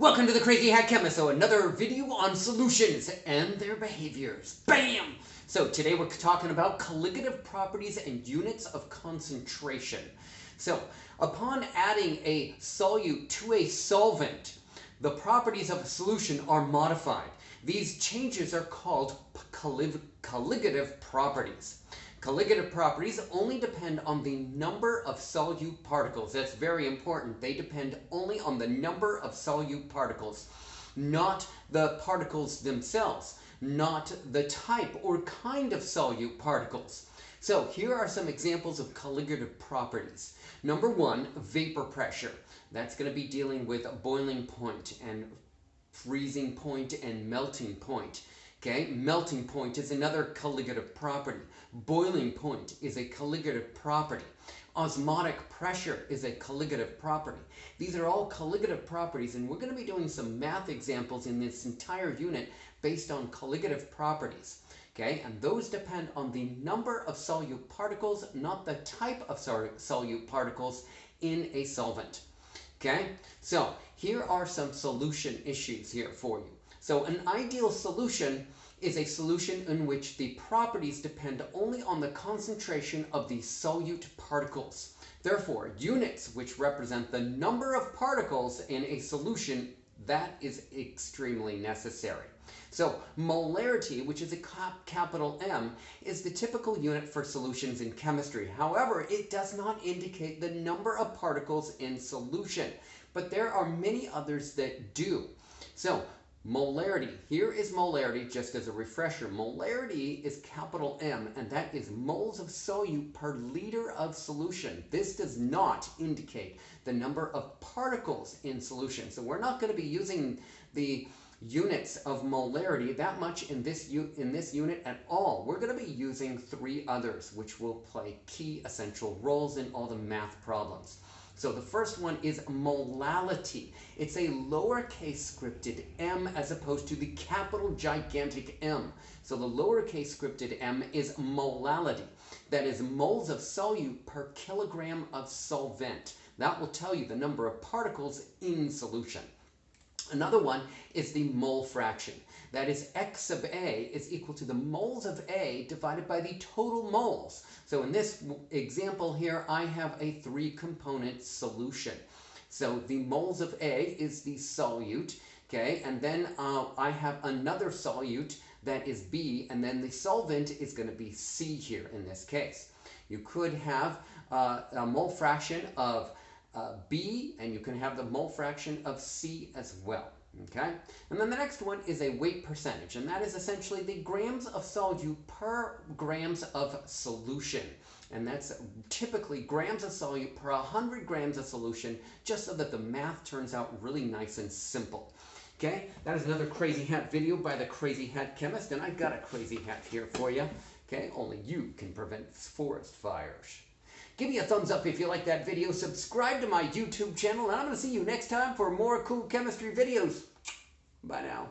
Welcome to the Crazy Hat Chemist, so another video on solutions and their behaviors. Bam! So today we're talking about colligative properties and units of concentration. So upon adding a solute to a solvent, the properties of a solution are modified. These changes are called colligative properties. Colligative properties only depend on the number of solute particles. That's very important. They depend only on the number of solute particles, not the particles themselves, not the type or kind of solute particles. So here are some examples of colligative properties. Number one, vapor pressure. That's going to be dealing with boiling point and freezing point and melting point. Okay, melting point is another colligative property. Boiling point is a colligative property. Osmotic pressure is a colligative property. These are all colligative properties, and we're going to be doing some math examples in this entire unit based on colligative properties. Okay, and those depend on the number of solute particles, not the type of solute particles in a solvent. Okay, so here are some solution issues here for you. So an ideal solution is a solution in which the properties depend only on the concentration of the solute particles. Therefore, units which represent the number of particles in a solution, that is extremely necessary. So molarity, which is a capital M, is the typical unit for solutions in chemistry. However, it does not indicate the number of particles in solution, but there are many others that do. So molarity, here is molarity just as a refresher. Molarity is capital M, and that is moles of solute per liter of solution. This does not indicate the number of particles in solution. So we're not going to be using the units of molarity that much in this unit at all. We're going to be using three others, which will play key essential roles in all the math problems. So the first one is molality. It's a lowercase scripted m as opposed to the capital gigantic M. So the lowercase scripted m is molality. That is moles of solute per kilogram of solvent. That will tell you the number of particles in solution. Another one is the mole fraction. That is x sub A is equal to the moles of A divided by the total moles. So in this example here, I have a three-component solution. So the moles of A is the solute, okay, and then I have another solute that is B, and then the solvent is going to be C here in this case. You could have a mole fraction of B, and you can have the mole fraction of C as well. Okay, and then the next one is a weight percentage, and that is essentially the grams of solute per grams of solution. And that's typically grams of solute per 100 grams of solution, just so that the math turns out really nice and simple. Okay, that is another Crazy Hat video by the Crazy Hat Chemist, and I got a crazy hat here for you. Okay, only you can prevent forest fires. Give me a thumbs up if you like that video, subscribe to my YouTube channel, and I'm going to see you next time for more cool chemistry videos. Bye now.